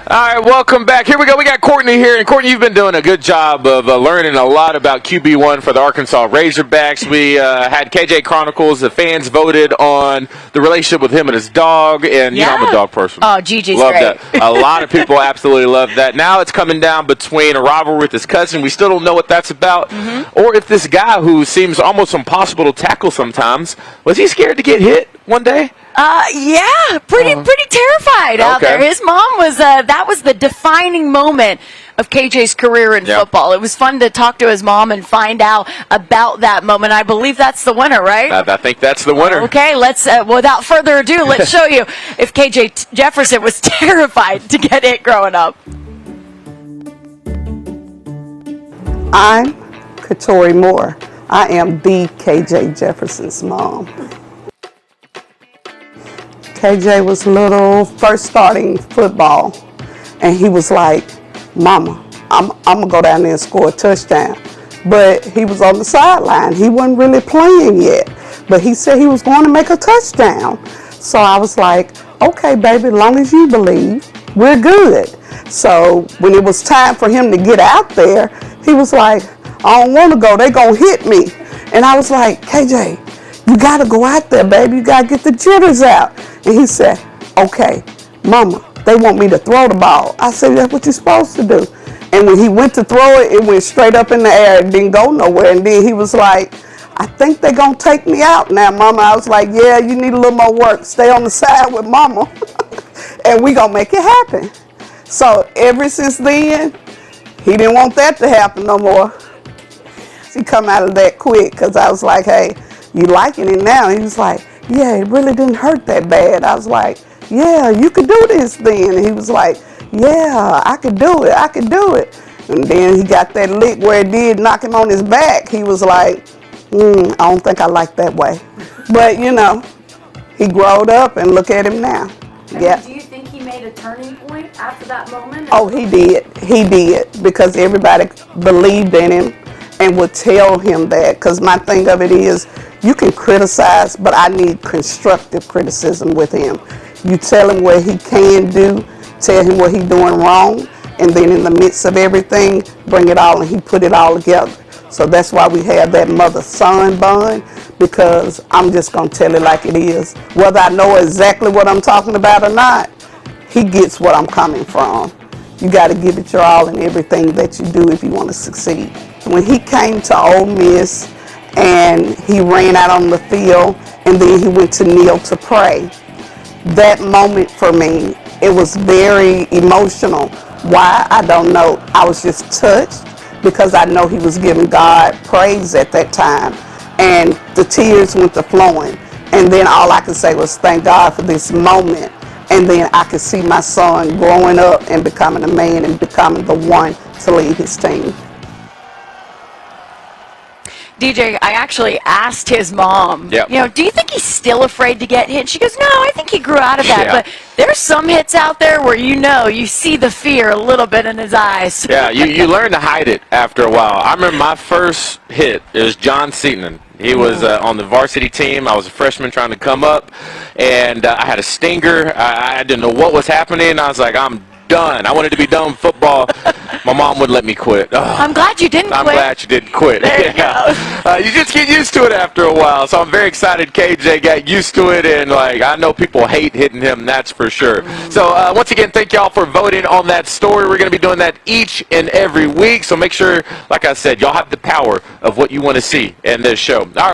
All right, welcome back. Here we go. We got Courtney here. And Courtney, you've been doing a good job of learning a lot about QB1 for the Arkansas Razorbacks. We had KJ Kronicles. The fans voted on the relationship with him and his dog. And, you know, I'm a dog person. Oh, Gigi's love great. that. A lot of people absolutely love that. Now it's coming down between a rivalry with his cousin. We still don't know what that's about. Or if this guy who seems almost impossible to tackle sometimes, was he scared to get hit one day? Yeah, pretty terrified out there. His mom was, that was the defining moment of KJ's career in football. It was fun to talk to his mom and find out about that moment. I believe that's the winner, right? I think that's the winner. Okay, let's, without further ado, let's show you if KJ Jefferson was terrified to get hit growing up. I'm Katori Moore. I am the KJ Jefferson's mom. KJ was little, first starting football, and he was like, Mama, I'm going to go down there and score a touchdown. But he was on the sideline. He wasn't really playing yet. But he said he was going to make a touchdown. So I was like, okay, baby, as long as you believe, we're good. So when it was time for him to get out there, he was like, I don't want to go. They're going to hit me. And I was like, KJ, you got to go out there, baby. You got to get the jitters out. And he said, okay, Mama, they want me to throw the ball. I said, that's what you're supposed to do. And when he went to throw it, it went straight up in the air. It didn't go nowhere. And then he was like, I think they're going to take me out now, Mama. I was like, yeah, you need a little more work. Stay on the side with Mama. And we going to make it happen. So ever since then, he didn't want that to happen no more. He come out of that quick because I was like, hey, you liking it now? He was like, yeah, it really didn't hurt that bad. I was like, yeah, you could do this then. And he was like, yeah, I could do it. I could do it. And then he got that lick where it did knock him on his back. He was like, I don't think I like that way. But, you know, he growed up and look at him now. Yeah. Do you think he made a turning point after that moment? Oh, he did. He did because everybody believed in him and would tell him that. Because my thing of it is, you can criticize, but I need constructive criticism with him. You tell him what he can do, tell him what he's doing wrong, and then in the midst of everything, bring it all and he put it all together. So that's why we have that mother-son bond, because I'm just going to tell it like it is. Whether I know exactly what I'm talking about or not, he gets what I'm coming from. You got to give it your all in everything that you do if you want to succeed. When he came to Ole Miss, and he ran out on the field, and then he went to kneel to pray. That moment for me, it was very emotional. Why? I don't know. I was just touched because I know he was giving God praise at that time. And the tears went to flowing. And then all I could say was thank God for this moment. And then I could see my son growing up and becoming a man and becoming the one to lead his team. DJ, I actually asked his mom, you know, do you think he's still afraid to get hit? She goes, no, I think he grew out of that. But there's some hits out there where you see the fear a little bit in his eyes. Yeah, you learn to hide it after a while. I remember my first hit, it was John Seaton. He was on the varsity team. I was a freshman trying to come up, and I had a stinger. I didn't know what was happening. I was like, I'm done. I wanted to be done with football. My mom wouldn't let me quit. Oh, I'm glad you didn't quit. I'm glad you didn't quit. There you go. You just get used to it after a while. So I'm very excited KJ got used to it, and like I know people hate hitting him, that's for sure. So once again, thank y'all for voting on that story. We're going to be doing that each and every week. So make sure, like I said, y'all have the power of what you want to see in this show. All right.